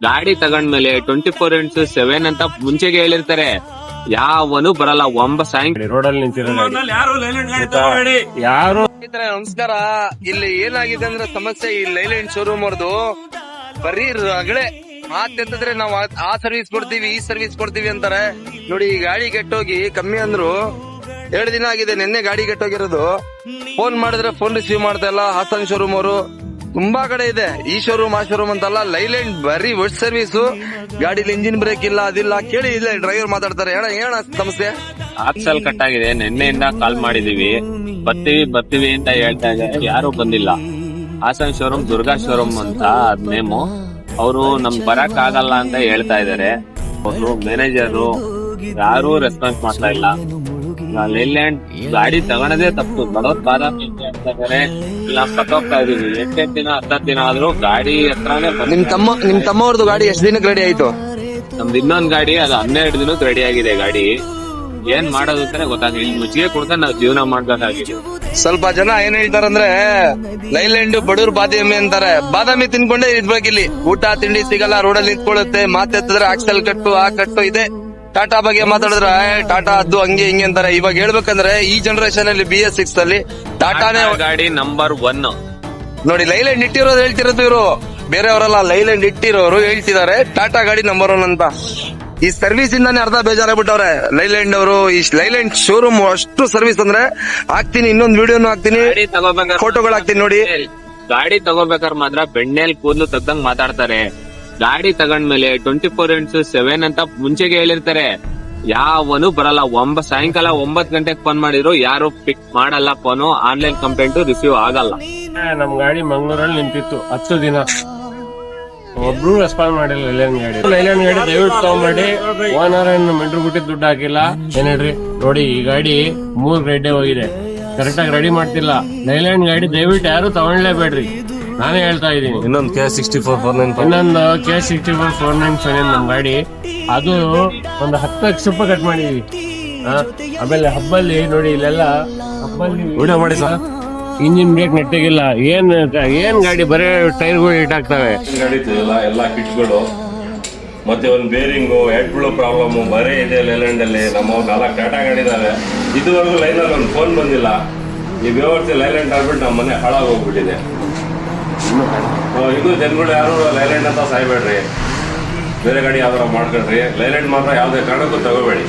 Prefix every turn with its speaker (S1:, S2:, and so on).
S1: ಗಾಡಿ ತಗೊಂಡ್ಮೇಲೆ 24x7 ಅಂತ ಮುಂಚೆಗೆ ಹೇಳಿರ್ತಾರೆ. ಯಾವನು ಬರಲ್ಲ. ಸಾಯಂಕಾಲ
S2: ರೋಡಲ್ಲಿ ನಿಂತಿರೋ ಯಾರು.
S3: ನಮಸ್ಕಾರ. ಇಲ್ಲಿ ಏನಾಗಿದೆ ಅಂದ್ರೆ ಸಮಸ್ಯೆ, ಈ ಲೈಲ್ಯಾಂಡ್ ಶೋರೂಮ್ ಅವ್ರದ್ದು ಬರೀ ರಗಳೆ ಮಾತೆತ್ತಿದ್ರೆ ನಾವು ಆ ಸರ್ವಿಸ್ ಕೊಡ್ತೀವಿ, ಈ ಸರ್ವಿಸ್ ಕೊಡ್ತೀವಿ ಅಂತಾರೆ. ನೋಡಿ, ಈ ಗಾಡಿ ಕೆಟ್ಟೋಗಿ ಕಮ್ಮಿ ಅಂದ್ರು 2 ದಿನ ಆಗಿದೆ. ನಿನ್ನೆ ಗಾಡಿ ಕೆಟ್ಟೋಗಿರೋದು. ಫೋನ್ ಮಾಡಿದ್ರೆ ಫೋನ್ ರಿಸೀವ್ ಮಾಡ್ತಾ ಇಲ್ಲ. ಹಾಸನ್ ಶೋರೂಮ್ ಅವರು ತುಂಬಾ ಕಡೆ ಇದೆ. ಈ ಶೋರೂಮ್ ಆ ಶೋರೂಮ್ ಅಂತಲ್ಲ, ಲೈಲ್ಯಾಂಡ್ ಬರೀ ವರ್ಸ್ಟ್ ಸರ್ವಿಸ್. ಗಾಡಿಲಿ ಇಂಜಿನ್ ಬ್ರೇಕ್ ಇಲ್ಲ, ಅದಿಲ್ಲ. ಕೇಳಿ, ಇಲ್ಲ ಡ್ರೈವರ್ ಮಾತಾಡ್ತಾರೆ. ಹೇಳ ಸಮಸ್ಯೆ.
S1: ಆಕ್ಸಲ್ ಕಟ್ ಆಗಿದೆ. ನಿನ್ನೆಯಿಂದ ಕಾಲ್ ಮಾಡಿದೀವಿ, ಬರ್ತೀವಿ ಅಂತ ಹೇಳ್ತಾ ಇದ್ದಾರೆ. ಯಾರು ಬಂದಿಲ್ಲ. ಹಾಸನ್ ಶೋರೂಮ್ ದುರ್ಗಾ ಶೋರೂಮ್ ಅಂತ ಅದ್ ನೇಮು. ಅವರು ನಮ್ಗೆ ಬರಕ್ ಆಗಲ್ಲ ಅಂತ ಹೇಳ್ತಾ ಇದಾರೆ. ಅವರು ಮ್ಯಾನೇಜರು ಯಾರು ರೆಸ್ಪಾನ್ಸ್ ಮಾಡ್ತಾ ಇಲ್ಲ. ಲೈಲ್ಯಾಂಡ್ ಗಾಡಿ ತಗೊಳದೇ ತಪ್ಪು. ಬಡವ್ರ ಬಾದಾಮಿ ಅಂತ ಇದಾರೆ. ಇಲ್ಲ ಸತ್ತೋಗ್ತಾ ಇದೀವಿ. 8 ದಿನ 10 ದಿನ ಆದ್ರೂ ಗಾಡಿ ಹತ್ರನೇ.
S3: ನಿಮ್ ತಮ್ಮವ್ರದ್ದು ಗಾಡಿ ಎಷ್ಟು ದಿನಕ್ಕೆ ರೆಡಿ ಆಯ್ತು?
S1: ನಮ್ದು ಇನ್ನೊಂದ್ ಗಾಡಿ ಅದು 12 ದಿನಕ್ಕೆ ರೆಡಿ ಆಗಿದೆ. ಗಾಡಿ ಏನ್ ಮಾಡೋದು ಅಂತಾನೆ ಗೊತ್ತಾಗಿಲ್ಲ. ಇಲ್ಲಿ ಮುಚ್ಚಿಗೆ ಕೊಡ್ತಾ ನಾವು ಜೀವನ ಮಾಡ್ಬೇಕಾಗಿದೆ.
S3: ಸ್ವಲ್ಪ ಜನ ಏನ್ ಹೇಳ್ತಾರಂದ್ರೆ, ಲೈಲ್ಯಾಂಡ್ ಬಡವ್ರ ಬಾದಾಮಿ ಅಂತಾರೆ. ಬಾದಾಮಿ ತಿನ್ಕೊಂಡೇ ಇರ್ಬೇಕಿಲ್ಲಿ. ಊಟ ತಿಂಡಿ ಸಿಗಲ್ಲ, ರೋಡಲ್ಲಿ ನಿಂತ್ಕೊಳ್ಳುತ್ತೆ. ಮಾತೆತ್ತಿದ್ರೆ ಆಕ್ಸಲ್ ಕಟ್ಟು, ಆ ಕಟ್ಟು ಇದೆ. ಟಾಟಾ ಬಗ್ಗೆ ಮಾತಾಡಿದ್ರೆ ಟಾಟಾ ಅದು ಹಂಗೆ ಹಿಂಗೆ ಅಂತಾರೆ. ಇವಾಗ ಹೇಳ್ಬೇಕಂದ್ರೆ ಈ ಜನರೇಷನ್ ಅಲ್ಲಿ BS6 ಅಲ್ಲಿ ಟಾಟಾನೇ
S1: ಗಾಡಿ ನಂಬರ್ 1.
S3: ನೋಡಿ, ಲೈಲ್ಯಾಂಡ್ ಇಟ್ಟಿರೋದು ಹೇಳ್ತಿರೋದು ಇವರು, ಬೇರೆಯವರೆಲ್ಲ. ಲೈಲ್ಯಾಂಡ್ ಇಟ್ಟಿರೋರು ಹೇಳ್ತಿದ್ದಾರೆ ಟಾಟಾ ಗಾಡಿ ನಂಬರ್ 1 ಅಂತ. ಈ ಸರ್ವಿಸ್ ಇಂದಾನೆ ಅರ್ಧ ಬೇಜಾರಾಗ್ಬಿಟ್ಟವ್ರೆ ಲೈಲ್ಯಾಂಡ್ ಅವರು. ಈ ಲೈಲ್ಯಾಂಡ್ ಶೋರೂಮ್ ಅಷ್ಟು ಸರ್ವಿಸ್ ಅಂದ್ರೆ ಹಾಕ್ತೀನಿ, ಇನ್ನೊಂದು ವಿಡಿಯೋನು ಹಾಕ್ತೀನಿ, ಫೋಟೋಗಳು ಹಾಕ್ತೀನಿ ನೋಡಿ.
S1: ಗಾಡಿ ತಗೋಬೇಕಾದ್ರೆ ಮಾತ್ರ ಬೆಣ್ಣೆಲ್ ಕೂದಲು ತೆಗ್ದಂಗ್ ಮಾತಾಡ್ತಾರೆ. ಗಾಡಿ ತಗೊಂಡ್ಮೇಲೆ 24x7 ಅಂತ ಮುಂಚೆಗೆ ಹೇಳಿರ್ತಾರೆ. ಯಾವನು ಬರಲ್ಲ. ಸಾಯಂಕಾಲ 9 ಗಂಟೆಗೆ ಫೋನ್ ಮಾಡಿದ್ರು ಯಾರು ಪಿಕ್ ಮಾಡಲ್ಲ. ಫೋನು ಆನ್ಲೈನ್ ಕಂಪ್ಲೇಂಟ್ ರಿಸೀವ್ ಆಗಲ್ಲ.
S2: ನಮ್ ಗಾಡಿ ಮಂಗಳೂರಲ್ಲಿ ನಿಂತಿತ್ತು 10 ದಿನ. ಒಬ್ರು ರೆಸ್ಪಾನ್ಸ್ ಮಾಡಿಲ್ಲ. ಲೈಲ್ಯಾಂಡ್ ಗಾಡಿ ದಯವಿಟ್ಟು ತಗೊಂಡ್ಬೇಡಿ. ಓನರ್ ಮೆಂಟ್ರು ಬಿಟ್ಟಿದ್ ದುಡ್ಡು ಹಾಕಿಲ್ಲ. ಏನ್ ಹೇಳ್ರಿ, ನೋಡಿ ಈ ಗಾಡಿ 3 ಗಂಟೆ ಹೋಗಿದೆ, ಕರೆಕ್ಟ್ ಆಗಿ ರೆಡಿ ಮಾಡ್ತಿಲ್ಲ. ಲೈಲ್ಯಾಂಡ್ ಗಾಡಿ ದಯವಿಟ್ಟು ಯಾರು ತಗೊಳ್ಳೇಬೇಡ್ರಿ, ನಾನೇ ಹೇಳ್ತಾ ಇದೀನಿ.
S4: ಇನ್ನೊಂದು
S2: K64 ನಮ್ ಗಾಡಿ. ಅದು ಒಂದು 10 ಲಕ್ಷ ರೂಪಾಯಿ ಕಟ್ ಮಾಡಿದೀವಿ. ಆಮೇಲೆ ಹಬ್ಬಲ್ಲಿ ನೋಡಿ, ಇಲ್ಲೆಲ್ಲ ಹಬ್ಬಲ್ಲಿ
S4: ವಿಡಿಯೋ ಮಾಡಿ ಸರ್.
S2: ಇಂಜಿನ್ ಬ್ರೇಕ್ ನೆಟ್ಟಿಗಿಲ್ಲ. ಏನ್ ಗಾಡಿ ಬರೇ ಟೈರ್ಗಳು ಇಟ್ಟಾಗ್ತವೆ.
S4: ಗಾಡಿ ಎಲ್ಲ ಕಿಟ್ಗಳು, ಮತ್ತೆ ಒಂದು ಬೇರಿಂಗು, ಹೆಡ್ ಬಿಡೋ ಪ್ರಾಬ್ಲಮ್ ಬರೇ ಇದೆ ಲೈಲ್ಯಾಂಡ್ ಅಲ್ಲಿ. ನಮ್ಮ 4 ಟಾಟಾ ಗಾಡಿ ಇದಾವೆ. ಇದುವರೆಗೂ ಲೈನಲ್ಲಿ ಒಂದು ಫೋನ್ ಬಂದಿಲ್ಲ. ಈ ವ್ಯವಸ್ಥೆ ಲೈಲ್ಯಾಂಡ್ ಆಗ್ಬಿಟ್ಟು ನಮ್ಮ ಮನೆ ಹಾಳಾಗಿ ಹೋಗ್ಬಿಟ್ಟಿದೆ. ಇದು ಜನಗಳು ಯಾರು ಲೈಲ್ಯಾಂಡ್ ಅಂತ ಸಾಯ್ಬೇಡ್ರಿ, ಬೇರೆ ಗಾಡಿ ಯಾವ್ದಾರ ಮಾಡ್ಕೊಳ್ರಿ. ಲೈಲ್ಯಾಂಡ್ ಮಾತ್ರ ಯಾವುದೇ ಕಾರಣಕ್ಕೂ ತಗೋಬೇಡಿ.